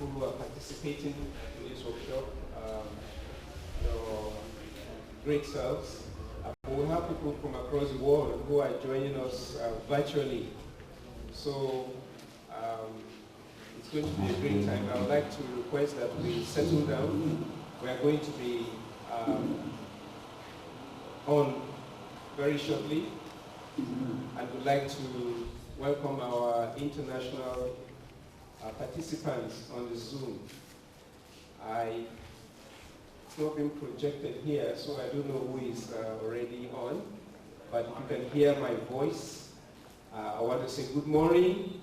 people who are participating in this workshop, your great selves. We have people from across the world who are joining us virtually. So it's going to be a great time. I would like to request that we settle down. We are going to be on very shortly, and would like to welcome our international participants on the Zoom. It's not being projected here, so I don't know who is already on, but if you can hear my voice, I want to say good morning,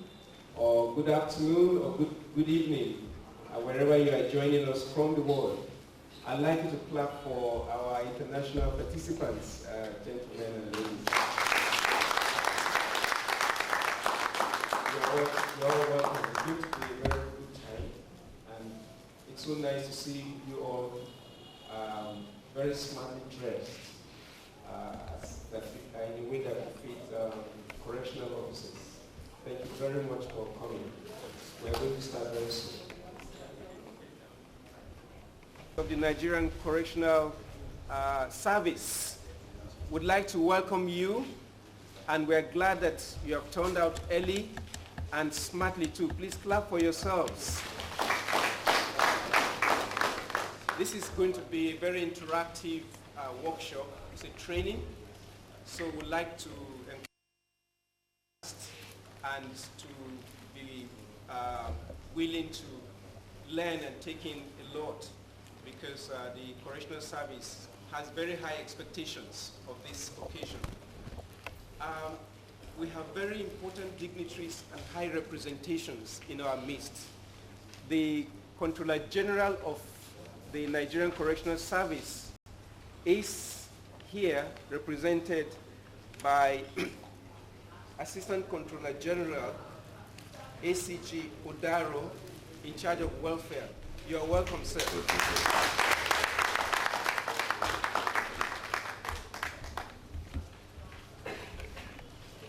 or good afternoon, or good evening, wherever you are joining us from the world. I'd like you to clap for our international participants, gentlemen and ladies. You're all welcome. It's going to be a very good time, and it's so nice to see you all very smartly dressed in a way that fit correctional officers. Thank you very much for coming. We're going to start very soon. Of the Nigerian Correctional Service would like to welcome you, and we're glad that you have turned out early and smartly too. Please clap for yourselves. This is going to be a very interactive workshop. It's a training, so we'd like to encourage and to be willing to learn and take in a lot, because the Correctional Service has very high expectations of this occasion. We have very important dignitaries and high representations in our midst. The Controller General of the Nigerian Correctional Service is here, represented by Assistant Controller General ACG Odaro, in charge of welfare. You are welcome, sir.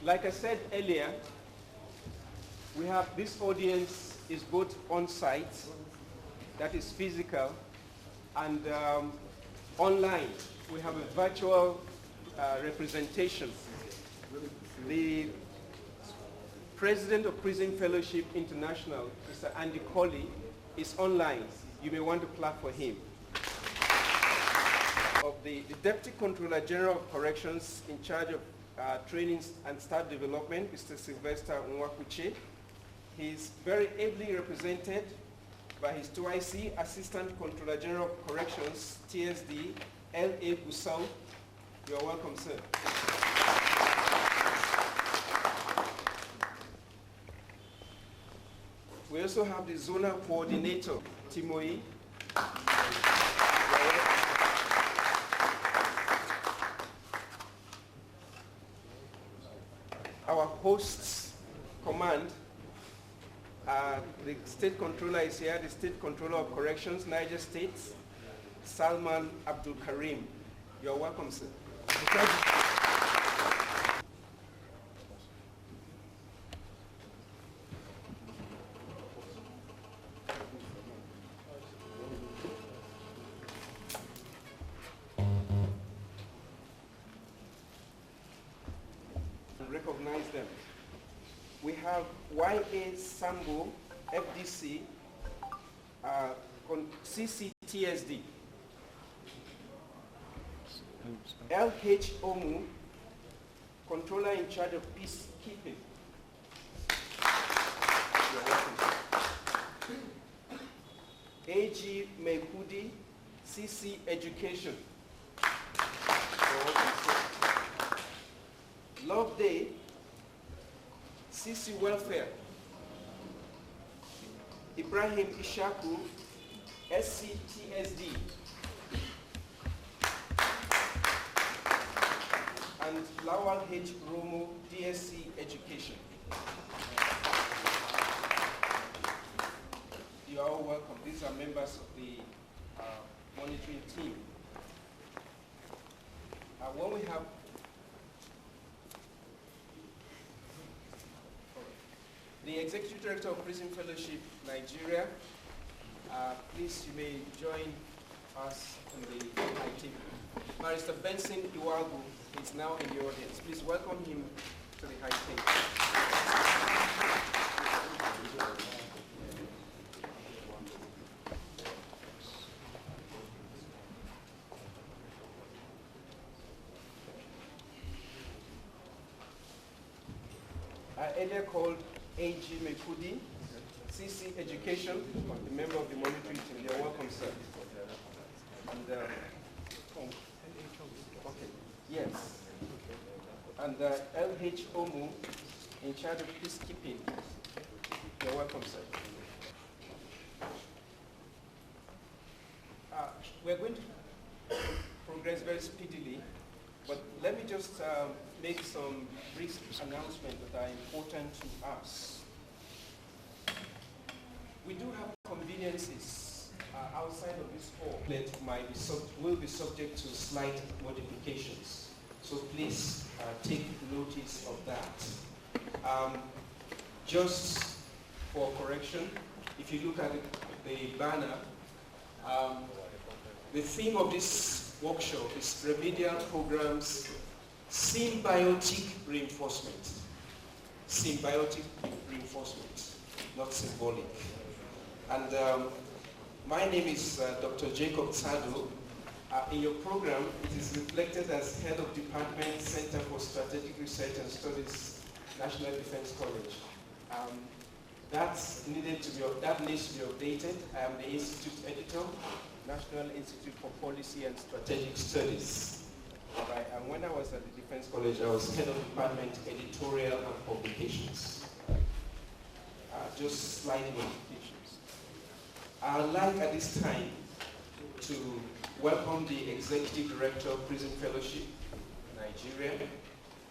Like I said earlier, we have this audience is both on-site, that is physical, and online. We have a virtual representation. The President of Prison Fellowship International, Mr. Andy Colley, is online. You may want to clap for him. Of the Deputy Controller General of Corrections in charge of training and staff development, Mr. Sylvester Nwakuche. He is very ably represented by his 2IC Assistant Controller General of Corrections, TSD, L.A. Gusau. You are welcome, sir. We also have the Zonal Coordinator, Timoi. Our hosts command, the State Controller is here, the State Controller of Corrections, Niger State, Salman Abdul Karim. You are welcome, sir. Recognize them. We have YA Sambo, FDC, CCTSD, LH Omu, Controller in charge of peacekeeping. AG Mekudi, CC Education. Love Day, CC Welfare. Ibrahim Ishaku, SCTSD. And Lawal H. Romo, DSC Education. You are all welcome. These are members of the monitoring team. When we have the Executive Director of Prison Fellowship, Nigeria, Please, you may join us on the high table. Barrister Benson Iwagu is now in the audience. Please welcome him to the high table. I earlier called A.G. Mekudi, CC Education, a member of the monitoring team. You're welcome, sir. And, okay, yes. And L.H. Omu, in charge of peacekeeping. You're welcome, sir. We're going to progress very speedily, but let me just make some brief announcements that are important to us. We do have conveniences outside of this hall that will be subject to slight modifications. So please take notice of that. Just for correction, if you look at the banner, the theme of this workshop is remedial programs, symbiotic reinforcement. Symbiotic reinforcement, not symbolic. And my name is Dr. Jacob Sado. In your program, it is reflected as Head of Department, Center for Strategic Research and Studies, National Defense College. That needs to be updated. I am the Institute Editor, National Institute for Policy and Strategic Studies. Right. And when I was at the Defense College, I was Head of Department, Editorial and Publications. Just slight modifications. I would like at this time to welcome the Executive Director of Prison Fellowship, Nigeria,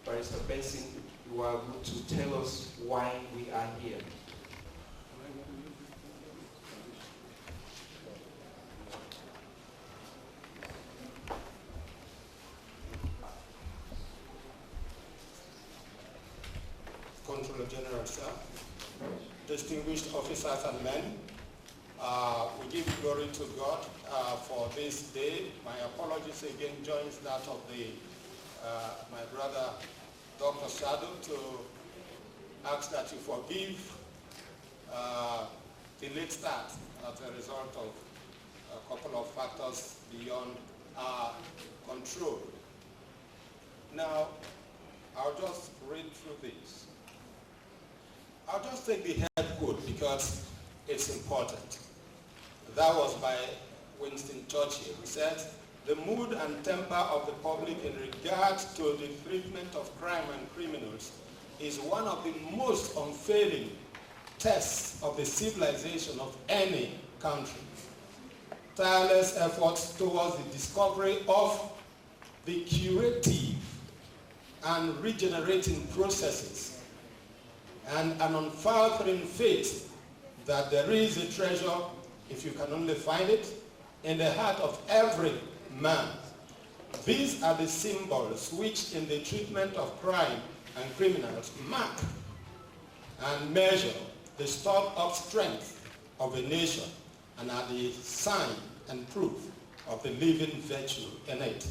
Barrister Benson Iwagu, to tell us why we are here. Controller General, sir, distinguished officers and men, we give glory to God for this day. My apologies again joins that of my brother, Dr. Sado, to ask that you forgive the late start as a result of a couple of factors beyond our control. Now, I'll just read through this. I'll just take the head quote because it's important. That was by Winston Churchill. He said, "The mood and temper of the public in regard to the treatment of crime and criminals is one of the most unfailing tests of the civilization of any country. Tireless efforts towards the discovery of the curative and regenerating processes and an unfaltering faith that there is a treasure, if you can only find it, in the heart of every man. These are the symbols which in the treatment of crime and criminals mark and measure the stored-up strength of a nation and are the sign and proof of the living virtue in it."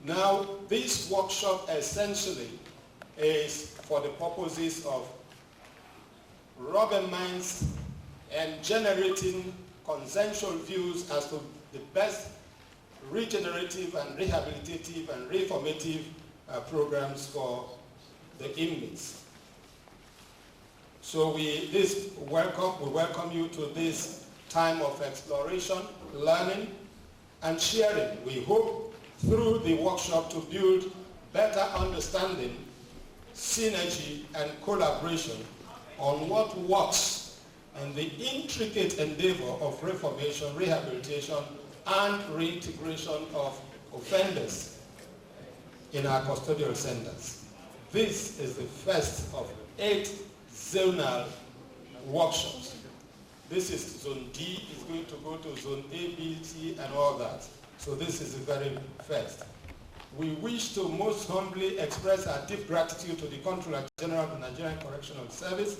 Now, this workshop essentially is for the purposes of rubbing minds and generating consensual views as to the best regenerative and rehabilitative and reformative programs for the inmates. So we welcome you to this time of exploration, learning, and sharing. We hope through the workshop to build better understanding, synergy, and collaboration on what works and the intricate endeavor of reformation, rehabilitation, and reintegration of offenders in our custodial centers. This is the first of 8 zonal workshops. This is Zone D, is going to go to Zone A, B, C, and all that. So this is the very first. We wish to most humbly express our deep gratitude to the Controller General of the Nigerian Correctional Service,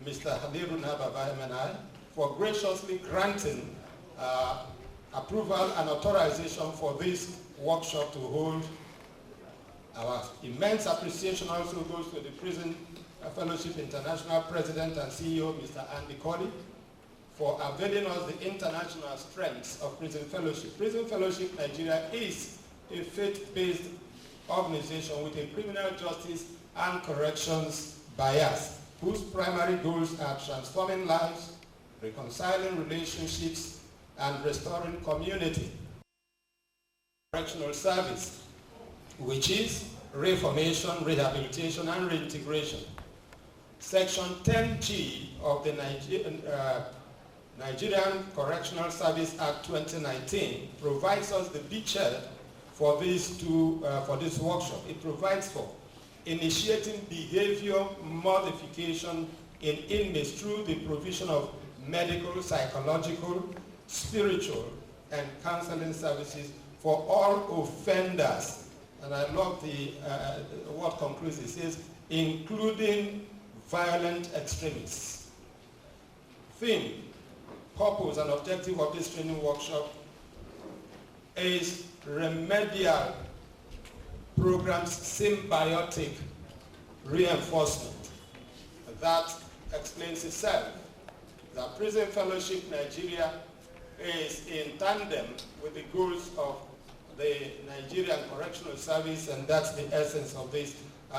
Mr. Haliru Nababa MNI, for graciously granting approval and authorization for this workshop to hold. Our immense appreciation also goes to the Prison Fellowship International President and CEO, Mr. Andy Cody, for availing us the international strengths of Prison Fellowship. Prison Fellowship Nigeria is a faith-based organization with a criminal justice and corrections bias, whose primary goals are transforming lives, reconciling relationships, and restoring community. Correctional service, which is reformation, rehabilitation, and reintegration. Section 10G of the Nigerian Correctional Service Act 2019 provides us the beachhead for this workshop. It provides for initiating behavior modification in inmates through the provision of medical, psychological, spiritual, and counseling services for all offenders. And I love what concludes it says, including violent extremists. Theme, purpose, and objective of this training workshop is remedial programs, symbiotic reinforcement. That explains itself. The Prison Fellowship Nigeria is in tandem with the goals of the Nigerian Correctional Service, and that's the essence of this.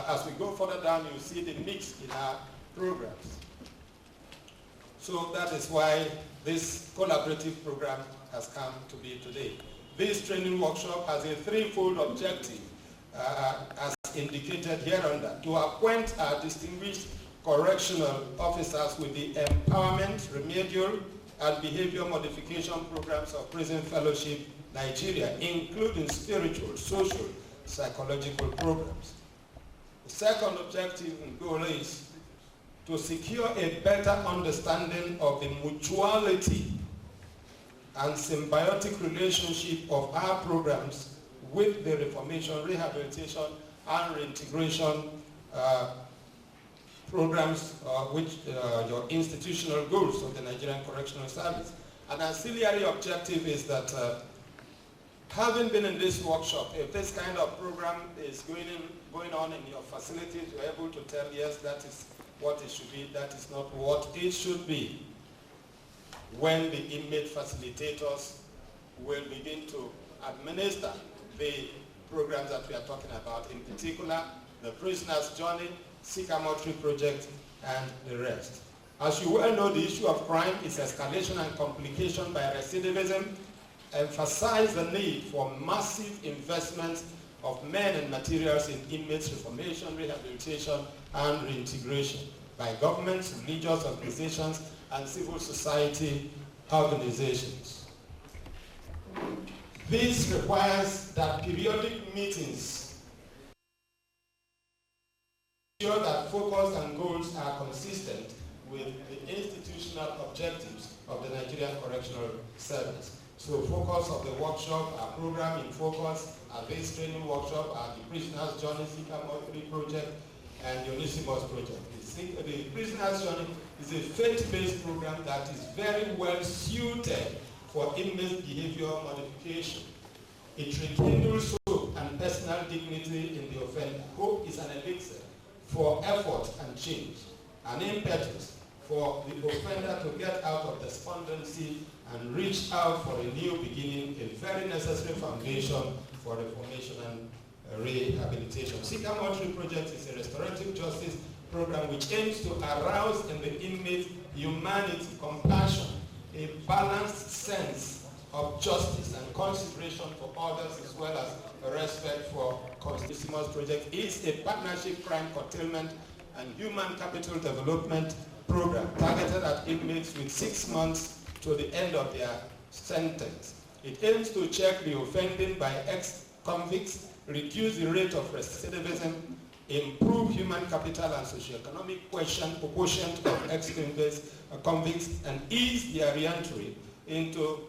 As we go further down, you see the mix in our programs. So that is why this collaborative program has come to be today. This training workshop has a threefold objective, as indicated hereunder: to appoint our distinguished correctional officers with the empowerment, remedial, and behavior modification programs of Prison Fellowship Nigeria, including spiritual, social, psychological programs. The second objective and goal is to secure a better understanding of the mutuality and symbiotic relationship of our programs with the reformation, rehabilitation, and reintegration programs, which your institutional goals of the Nigerian Correctional Service. An ancillary objective is that having been in this workshop, if this kind of program is going on in your facilities, you're able to tell, yes, that is what it should be, that is not what it should be. When the inmate facilitators will begin to administer the programs that we are talking about, in particular, the Prisoner's Journey, Sycamore Project, and the rest. As you well know, the issue of crime, its escalation and complication by recidivism, emphasize the need for massive investment of men and materials in inmates reformation, rehabilitation, and reintegration by governments, religious organizations, and civil society organizations. This requires that periodic meetings ensure that focus and goals are consistent with the institutional objectives of the Nigerian Correctional Service. So focus of the workshop, our program in focus, our base training workshop, our the Prisoner's Journey, Sycamore Project, and the Onesimus Project. The Prisoner's Journey is a faith-based program that is very well suited for inmate behavior modification. It rekindles hope and personal dignity in the offender. Hope is an elixir for effort and change, an impetus for the offender to get out of despondency and reach out for a new beginning, a very necessary foundation for reformation and rehabilitation. Sycamore Project is a restorative justice program which aims to arouse in the inmate humanity, compassion, a balanced sense of justice and consideration for others, as well as a respect for Onesimus Project is a partnership crime curtailment and human capital development program targeted at inmates with 6 months to the end of their sentence. It aims to check the offending by ex-convicts, reduce the rate of recidivism, improve human capital and socioeconomic quotient of ex-convicts, and ease their re-entry into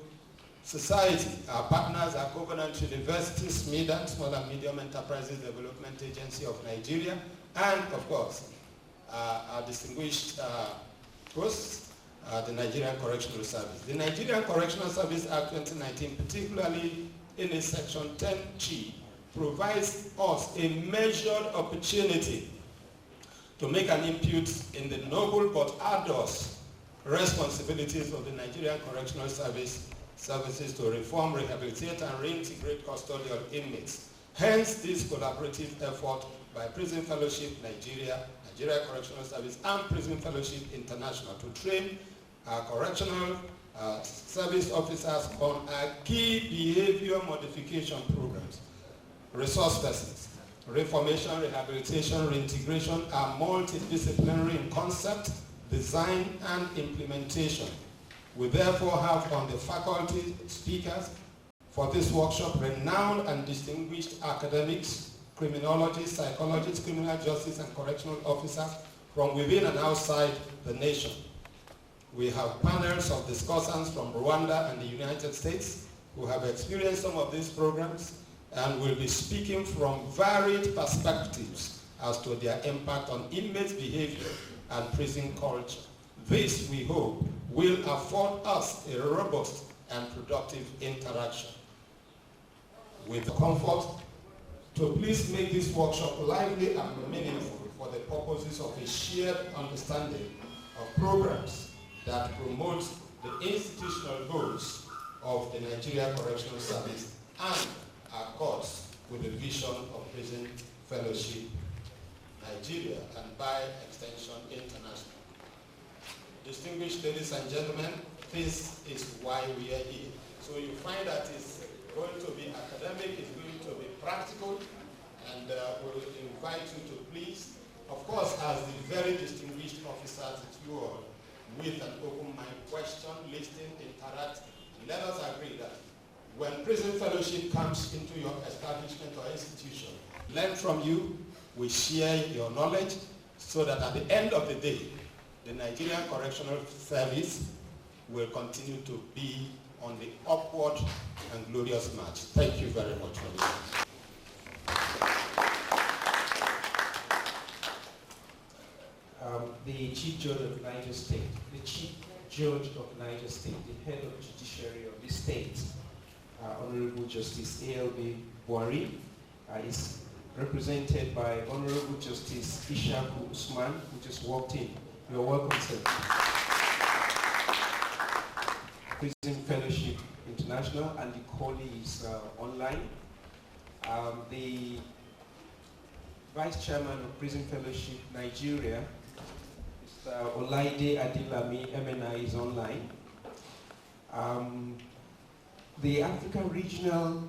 society. Our partners are Covenant University, SMEDA, Small and Medium Enterprises Development Agency of Nigeria, and of course, our distinguished hosts, the Nigerian Correctional Service. The Nigerian Correctional Service Act 2019, particularly in its section 10G, provides us a measured opportunity to make an input in the noble but arduous responsibilities of the Nigerian Correctional Services to reform, rehabilitate, and reintegrate custodial inmates. Hence, this collaborative effort by Prison Fellowship Nigeria, Nigeria Correctional Service, and Prison Fellowship International to train correctional service officers on key behavior modification programs. Resource persons, reformation, rehabilitation, reintegration are multidisciplinary in concept, design, and implementation. We therefore have on the faculty speakers for this workshop renowned and distinguished academics, criminologists, psychologists, criminal justice, and correctional officers from within and outside the nation. We have panels of discussants from Rwanda and the United States who have experienced some of these programs and will be speaking from varied perspectives as to their impact on inmates' behavior and prison culture. This, we hope, will afford us a robust and productive interaction. With comfort, to please make this workshop lively and meaningful for the purposes of a shared understanding of programs that promote the institutional goals of the Nigeria Correctional Service and accords with the vision of Prison Fellowship Nigeria and by extension international. Distinguished ladies and gentlemen, this is why we are here. So you find that it's going to be academic, it's going to be practical, and we'll invite you to please, of course, as the very distinguished officers that you are, with an open mind, question, listen, interact, and let us agree that when Prison Fellowship comes into your establishment or institution, learn from you, we share your knowledge, so that at the end of the day, the Nigerian Correctional Service will continue to be on the upward and glorious march. Thank you very much for listening. The Chief Judge of Niger State, the head of judiciary of the state, Honorable Justice A.L.B. Buhari, is represented by Honorable Justice Ishaku Usman, who just walked in. You're welcome, sir. Prison Fellowship International and the colleagues online. The Vice Chairman of Prison Fellowship Nigeria, Mr. Olaide Adelami, MNI, is online. The African Regional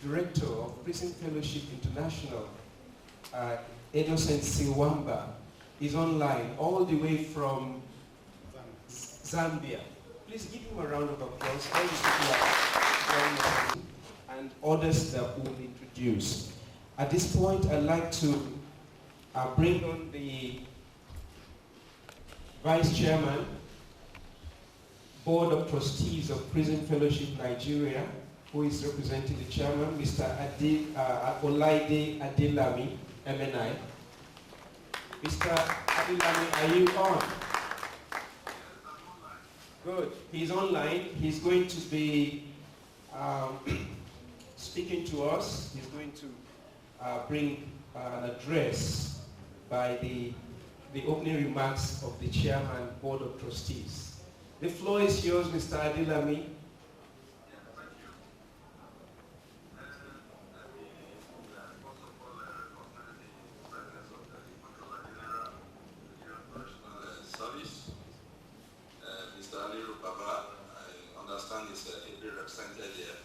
Director of Prison Fellowship International, Innocent Siwamba, is online all the way from Zambia. Please give him a round of applause. All these people are and others that we'll introduce. At this point, I'd like to bring on the Vice Chairman, Board of Trustees of Prison Fellowship Nigeria, who is representing the Chairman, Mr. Olaide Adelami, MNI. Mr. Adelami, are you on? Good. He's online. He's going to be speaking to us. He's going to bring an address by the opening remarks of the Chairman, Board of Trustees. The floor is yours, Mr. Adelami. Represented here,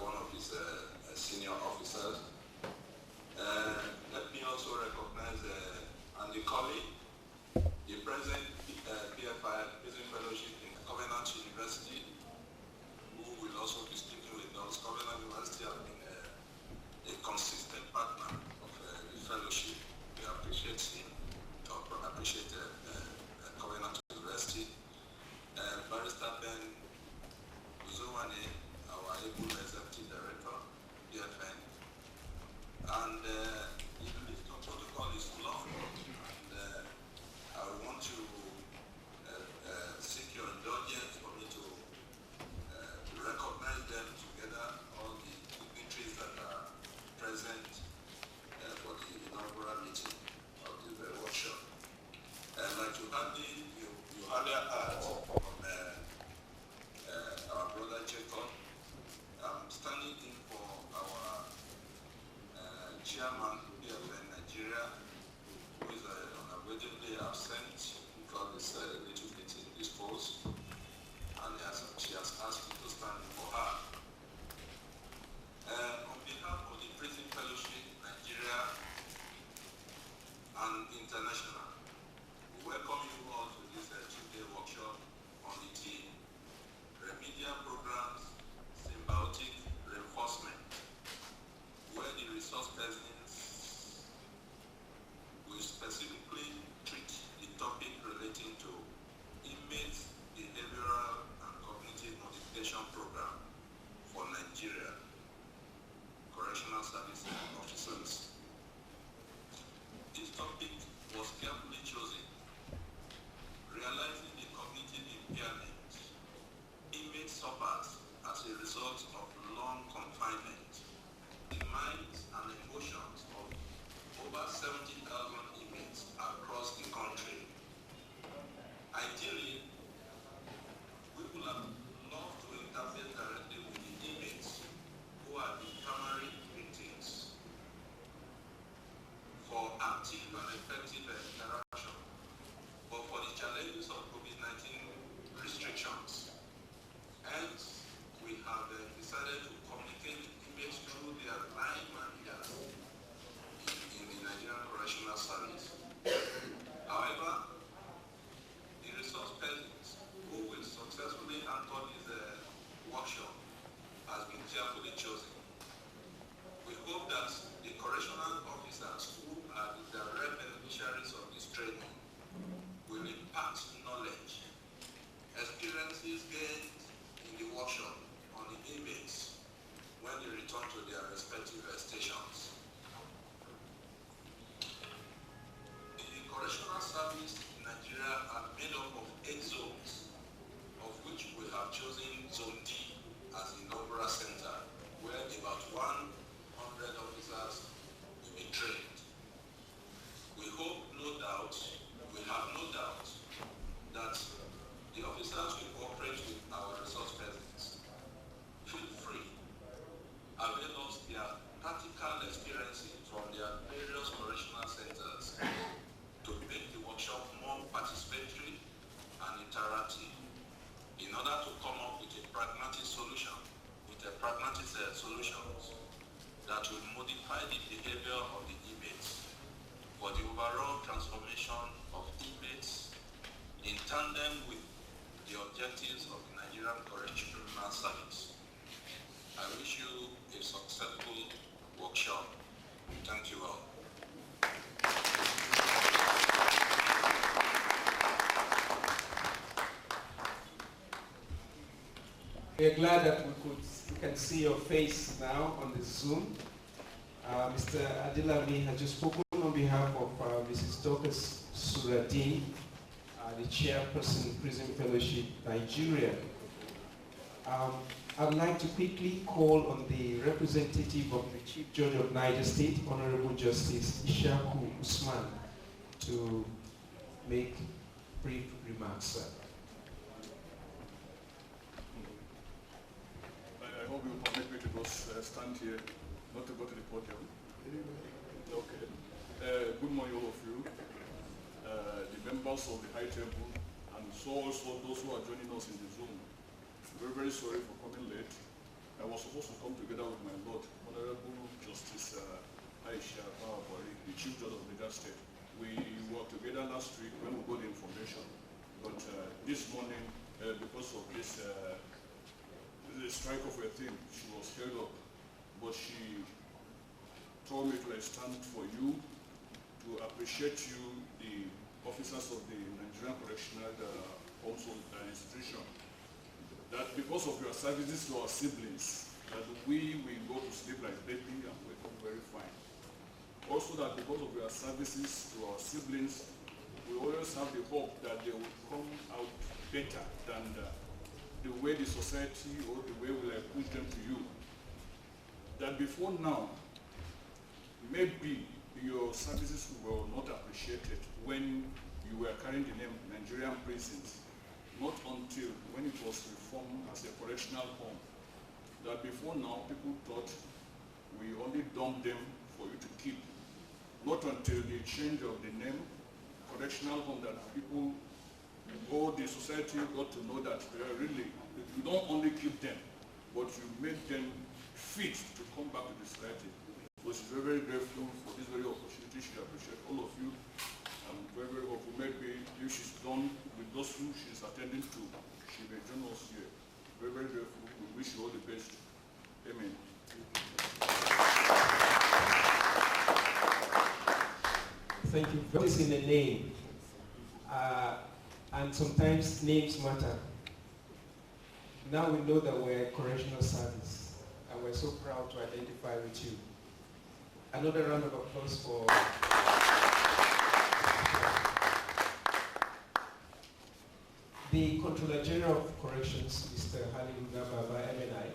one of his senior officers. Let me also recognize Andy Colley, the present PFI Prison Fellowship in Covenant University, who will also be speaking with us. Covenant University has been a consistent partner of the fellowship. We appreciate him, appreciate Covenant University. Barrister Ben Zuwane, our able executive director, PFN. And the protocol is long, and I want to and international. We welcome you all to this two-day workshop on the theme Remedial Programs, Symbiotic Reinforcement, where the resource persons will specifically treat the topic relating to Inmates, Behavioural and Cognitive Modification Program for Nigeria Correctional Service Officers. This topic was carefully chosen, realizing the cognitive impairment inmates suffers as a result of long confinement. The minds and emotions of over 70,000 inmates across the country. Ideally, we would have loved to interface directly with the inmates who are the primary victims for active and effective interaction, but for the challenges of COVID-19 restrictions. Hence, we have decided to communicate with inmates through their line managers in the Nigerian Correctional Service. However, the resource persons who will successfully enter this workshop has been carefully chosen. We hope that the correctional officers who are the direct beneficiaries of this training will impart knowledge, experiences gained in the workshop on the inmates when they return to their respective stations. The correctional service in Nigeria are made up of 8 zones, of which we have chosen Zone D as the inaugural center, where about 100 officers will be trained. We hope, no doubt, we have no doubt that the officers will cooperate with our resource persons. Feel free, avail us their practical experiences from their various correctional centers to make the workshop more participatory and interactive in order to come up with a pragmatic solution, solutions that will modify the behavior of the inmates for the overall transformation of inmates in tandem with the objectives of the Nigerian Correctional Service. I wish you a successful workshop. Thank you all. We are glad that we can see your face now on the Zoom. Mr. Adilami has just spoken on behalf of Mrs. Dorcas Suradin, the chairperson, Prison Fellowship, Nigeria. I'd like to quickly call on the representative of the Chief Judge of Niger State, Honorable Justice Ishaku Usman, to make brief remarks, sir. I hope you will permit me to go stand here, not to go to the podium. Okay. Good morning, all of you, the members of the High Table, and so also those who are joining us in the Zoom. Very, very sorry for coming late. I was supposed to come together with my Lord, Honorable Justice Aisha Bawari, the Chief Judge of Niger State. We were together last week when we got the information, but this morning, because of this the strike of her thing, she was held up, but she told me to stand for you, to appreciate you, the officers of the Nigerian Correctional Council Institution, that because of your services to our siblings, that we will go to sleep like baby and wake up very fine. Also that because of your services to our siblings, we always have the hope that they will come out better than the way the society or the way we push them to you. That before now, maybe your services were not appreciated when you were carrying the name Nigerian prisons, not until when it was reformed as a correctional home. That before now, people thought we only dumped them for you to keep. Not until the change of the name, correctional home, that people, all the society got to know that they are really, you don't only keep them, but you make them fit to come back to the society. So she's very, very grateful for this very opportunity. She appreciates all of you. is attending to. She may join us here. Very, very grateful. We wish you all the best. Amen. Thank you. What is in the name? And sometimes names matter. Now we know that we're a correctional service, and we're so proud to identify with you. Another round of applause for the Controller General of Corrections, Mr. Halim Gababa, MNI,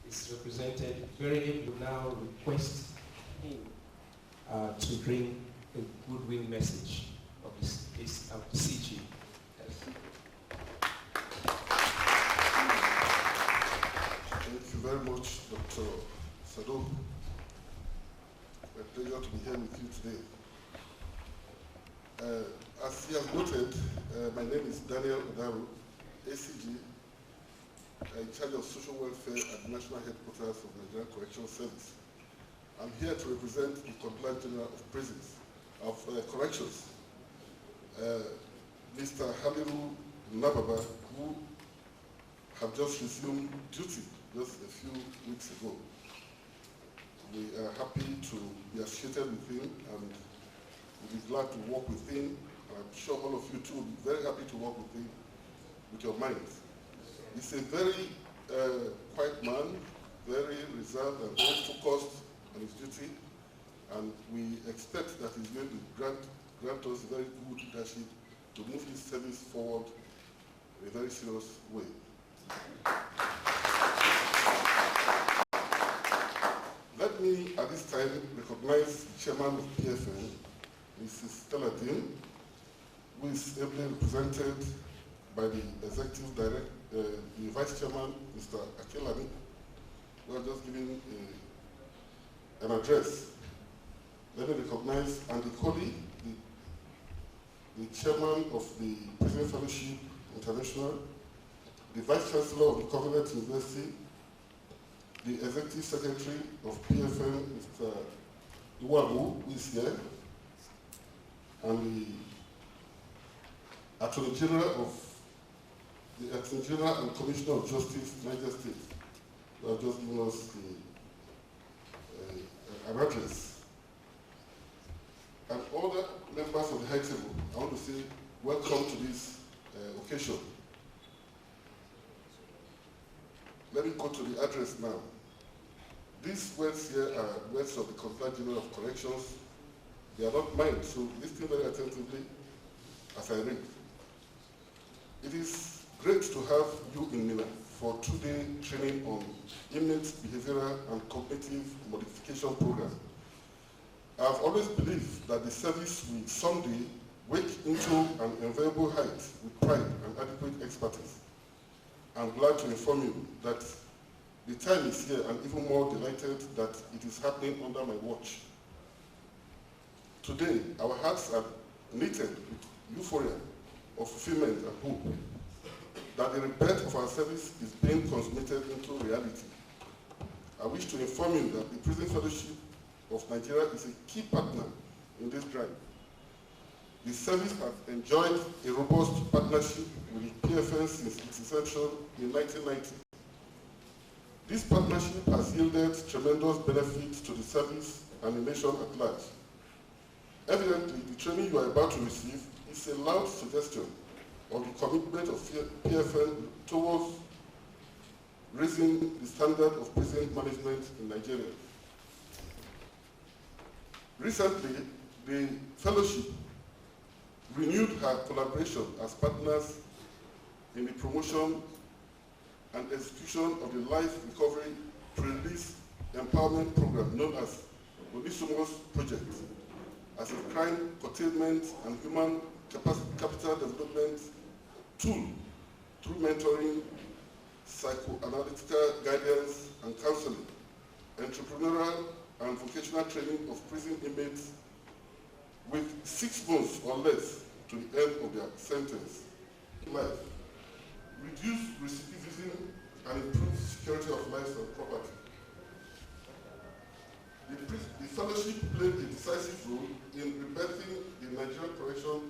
is represented. Very able now request him to bring a goodwill message of the CG. Thank you very much, Dr. Sado. A pleasure to be here with you today. As he has noted, my name is Daniel Odaru, ACG, in charge of social welfare at the National Headquarters of Nigerian Correctional Service. I'm here to represent the Controller General of Prisons, of Corrections, Mr. Haliru Nababa, who have just resumed duty just a few weeks ago. We are happy to be associated with him, and we'll be glad to work with him. I'm sure all of you too will be very happy to work with him, with your minds. He's a very quiet man, very reserved and very focused on his duty, and we expect that he's going to grant us very good leadership to move this service forward in a very serious way. Let me, at this time, recognize the chairman of PFN, Mrs. Teladin, who is ably represented by the executive director, the vice chairman, Mr. Akelani, who are just giving an address. Let me recognize Andy Colley, the chairman of the Prison Fellowship International, the vice chancellor of the Covenant University, the executive secretary of PFN, Mr. Iwabu, who is here, and the Attorney General and Commissioner of Justice, Niger State, who have just given us an address. And all the members of the High Table, I want to say welcome to this occasion. Let me go to the address now. These words here are words of the Controller General of Corrections. They are not mine, so listen very attentively as I read. It is great to have you in Mina for 2-day training on Inmates, Behavioural and Cognitive Modification Program. I have always believed that the service will someday wake into an enviable height with pride and adequate expertise. I'm glad to inform you that the time is here, and even more delighted that it is happening under my watch. Today, our hearts are knitted with euphoria of fulfillment and hope that the rebirth of our service is being consummated into reality. I wish to inform you that the Prison Fellowship of Nigeria is a key partner in this drive. The service has enjoyed a robust partnership with the PFN since its inception in 1990. This partnership has yielded tremendous benefits to the service and the nation at large. Evidently, the training you are about to receive is a loud suggestion of the commitment of PFN towards raising the standard of prison management in Nigeria. Recently, the fellowship renewed her collaboration as partners in the promotion and execution of the Life Recovery Pre-Release Empowerment Program known as Odysseus Project, as a crime curtailment and human capital development tool through mentoring, psychoanalytical guidance and counseling, entrepreneurial and vocational training of prison inmates with 6 months or less to the end of their sentence. Life, reduce recidivism and improve security of lives and property. The fellowship played a decisive role in rebirthing the Nigerian Correctional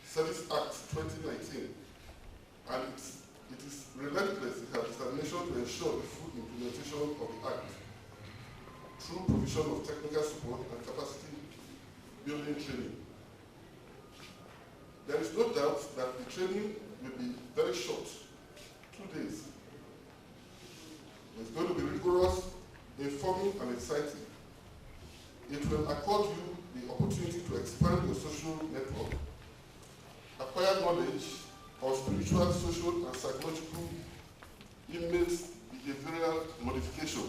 Service Act 2019 and it is relentless in her determination to ensure the full implementation of the Act through provision of technical support and capacity building training. There is no doubt that the training will be very short, 2 days. It's going to be rigorous, informing, and exciting. It will accord you the opportunity to expand your social network, acquire knowledge of spiritual, social, and psychological inmates behavioral modification,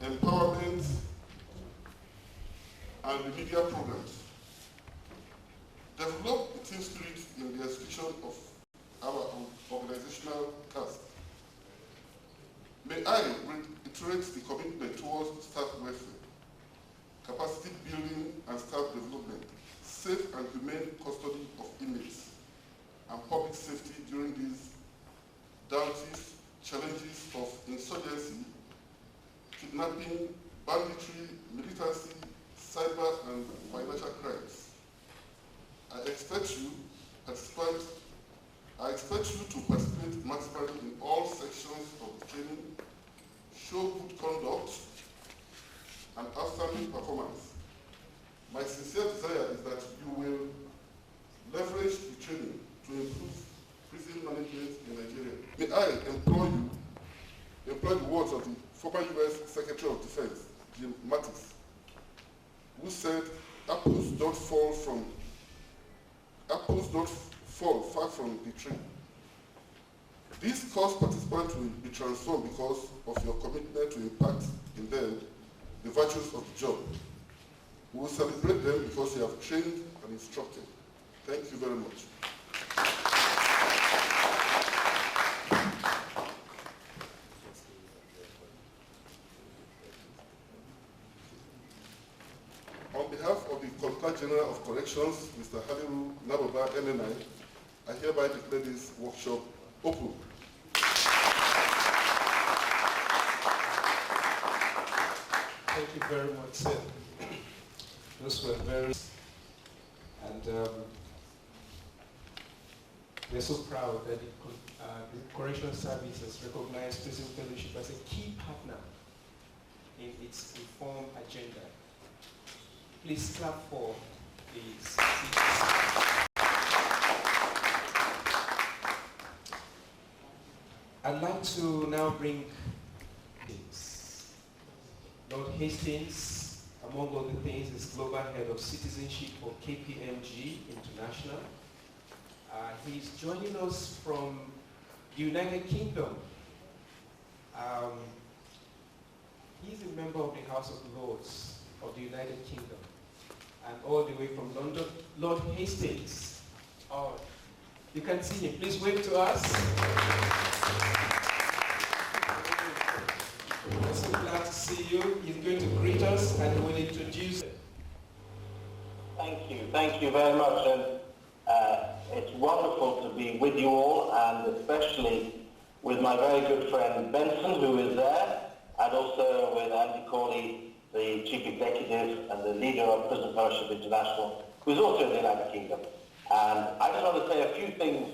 empowerment, and remedial programs. Develop the team spirit in the execution of our organizational task. May I reiterate the commitment towards staff welfare, capacity building and staff development, safe and humane custody of inmates, and public safety during these daunting challenges of insurgency, kidnapping, banditry, militancy, cyber and financial crimes. I expect you to participate maximally in all sections of the training, show good conduct, and outstanding performance. My sincere desire is that you will leverage the training to improve prison management in Nigeria. May I employ the words of the former U.S. Secretary of Defense, Jim Mattis, who said, apples don't fall far from the tree. These course participants will be transformed because of your commitment to impact in them the virtues of the job. We will celebrate them because you have trained and instructed. Thank you very much. On behalf of the Controller General of Corrections, Mr. Haliru Naboba, MNI, I hereby declare this workshop open. Thank you very much, sir. Those were very... And we're so proud that the Correctional Service has recognized Prison Fellowship as a key partner in its reform agenda. Please clap for these. I'd like to now bring Lord Hastings, among other things, is Global Head of Citizenship for KPMG International. He's joining us from the United Kingdom. He's a member of the House of Lords of the United Kingdom, and all the way from London, Lord Hastings. Oh, you can see him. Please wave to us. We're so glad to see you. He's going to greet us and he will introduce it. Thank you very much. And it's wonderful to be with you all, and especially with my very good friend Benson, who is there, and also with Andy Corley, the Chief Executive and the leader of Prison Fellowship International, who is also in the United Kingdom. And I just want to say a few things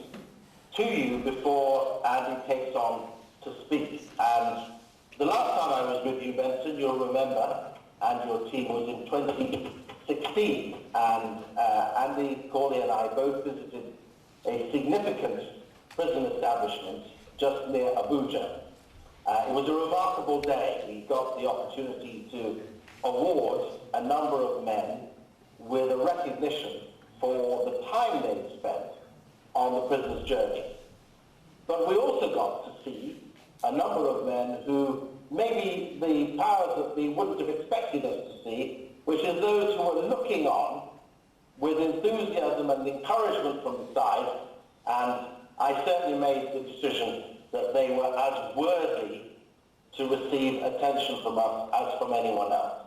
to you before Andy takes on to speak. And the last time I was with you, Benson, you'll remember, and your team, was in 2016, and Andy Corley and I both visited a significant prison establishment just near Abuja. It was a remarkable day. We got the opportunity to award a number of men with a recognition for the time they'd spent on the prisoner's journey. But we also got to see a number of men who maybe the powers that be wouldn't have expected us to see, which is those who were looking on with enthusiasm and encouragement from the side, and I certainly made the decision that they were as worthy to receive attention from us as from anyone else.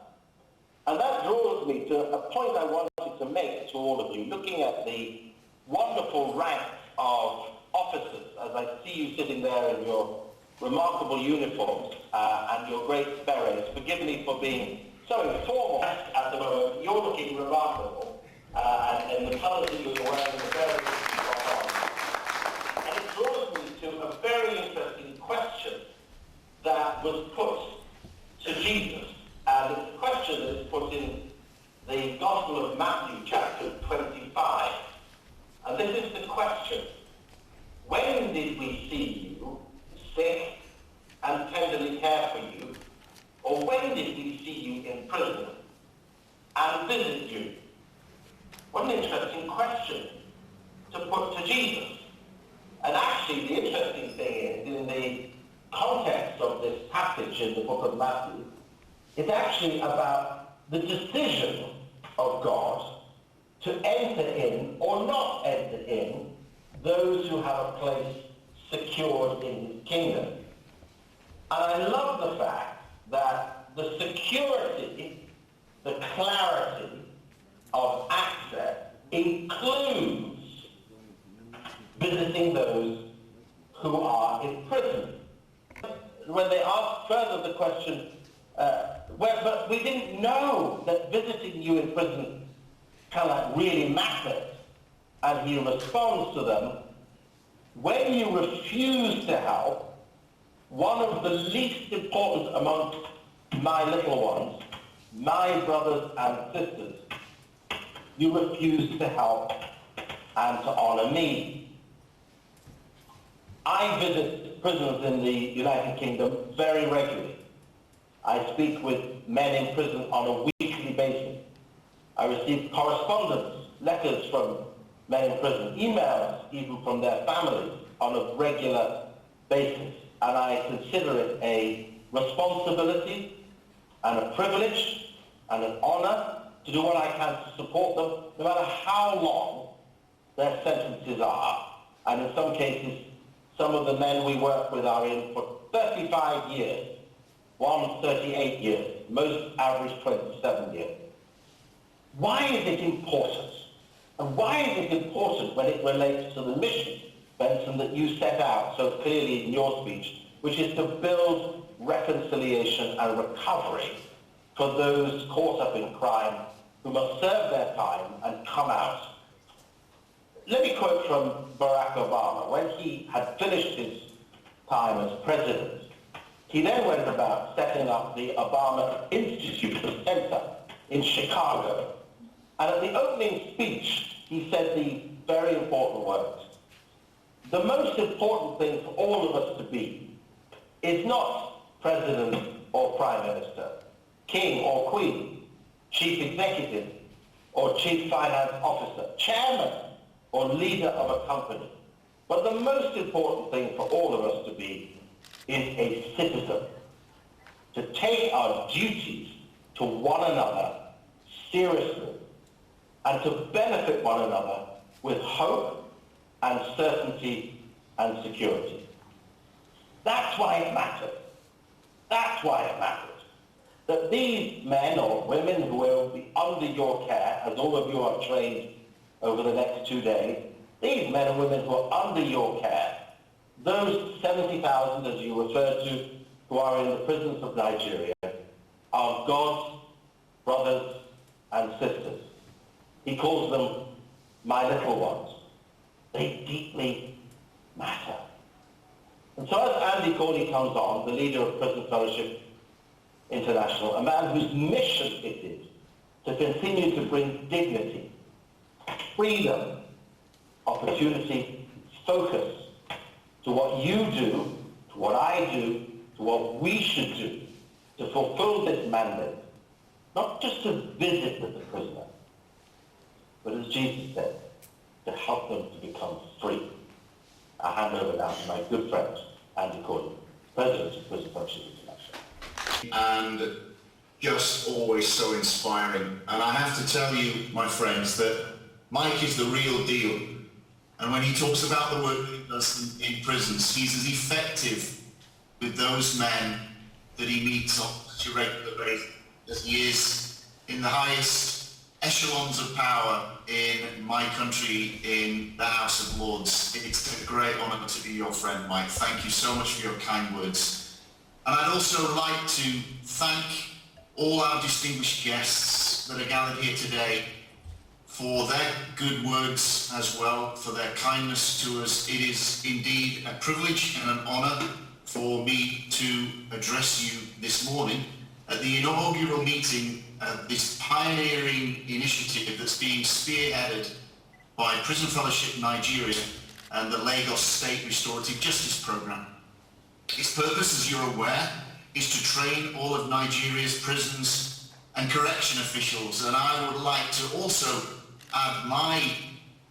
And that draws me to a point I wanted to make to all of you, looking at the wonderful ranks of officers, as I see you sitting there in your remarkable uniforms and your great berets. Forgive me for being so informal at the moment. You're looking remarkable, and the colours that you're wearing are very spot on. was put to Jesus, and it's a question that is put in the Gospel of Matthew, chapter 25. And this is the question: when did we see you sick and tenderly care for you? Or when did we see you in prison and visit you? What an interesting question to put to Jesus. And actually, the interesting thing is, in the context of this passage in the book of Matthew, it's actually about the decision of God to enter in or not enter in those who have a place secured in his kingdom. And I love the fact that the security, the clarity of access includes visiting those who are in prison. When they ask further the question, but we didn't know that visiting you in prison kind of really matters, and he responds to them, when you refuse to help one of the least important among my little ones, my brothers and sisters, you refuse to help and to honor me. I visit prisons in the United Kingdom very regularly. I speak with men in prison on a weekly basis. I receive correspondence, letters from men in prison, emails even from their families on a regular basis. And I consider it a responsibility and a privilege and an honor to do what I can to support them, no matter how long their sentences are. And in some cases, some of the men we work with are in for 35 years, one 38 years, most average 27 years. Why is it important? And why is it important when it relates to the mission, Benson, that you set out so clearly in your speech, which is to build reconciliation and recovery for those caught up in crime who must serve their time and come out? Let me quote from Barack Obama. When he had finished his time as president, he then went about setting up the Obama Institute Center in Chicago. And at the opening speech, he said these very important words: the most important thing for all of us to be is not president or prime minister, king or queen, chief executive or chief finance officer, chairman or leader of a company. But the most important thing for all of us to be is a citizen, to take our duties to one another seriously and to benefit one another with hope and certainty and security. That's why it matters. That's why it matters. That these men or women who will be under your care, as all of you are trained over the next 2 days, these men and women who are under your care, those 70,000, as you referred to, who are in the prisons of Nigeria, are God's brothers and sisters. He calls them my little ones. They deeply matter. And so as Andy Corley comes on, the leader of Prison Fellowship International, a man whose mission it is to continue to bring dignity, freedom, opportunity, focus to what you do, to what I do, to what we should do to fulfill this mandate, not just to visit with the prisoner, but as Jesus said, to help them to become free. I hand over now to my good friend, Andy Corley, President of Prison Fellowship International. And just always so inspiring. And I have to tell you, my friends, that Mike is the real deal. And when he talks about the work that he does in prisons, he's as effective with those men that he meets on such a regular basis as he is in the highest echelons of power in my country, in the House of Lords. It's a great honour to be your friend, Mike. Thank you so much for your kind words. And I'd also like to thank all our distinguished guests that are gathered here today for their good words as well, for their kindness to us. It is indeed a privilege and an honour for me to address you this morning at the inaugural meeting of this pioneering initiative that's being spearheaded by Prison Fellowship Nigeria and the Lagos State Restorative Justice Programme. Its purpose, as you're aware, is to train all of Nigeria's prisons and correction officials, and I would like to also add my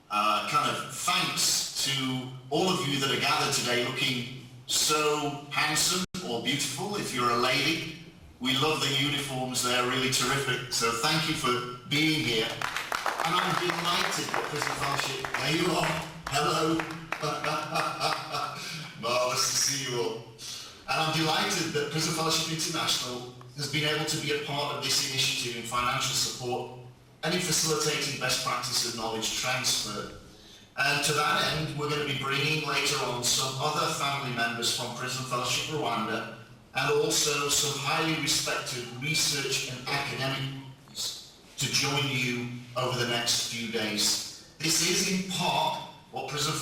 kind of thanks to all of you that are gathered today looking so handsome or beautiful. If you're a lady, we love the uniforms, they're really terrific, so thank you for being here. And I'm delighted that Prison Fellowship, there you are, hello, marvellous to see you all. And I'm delighted that Prison Fellowship International has been able to be a part of this initiative in financial support and in facilitating best practice and knowledge transfer. And to that end, we're going to be bringing later on some other family members from Prison Fellowship Rwanda and also some highly respected research and academics to join you over the next few days. This is in part what Prison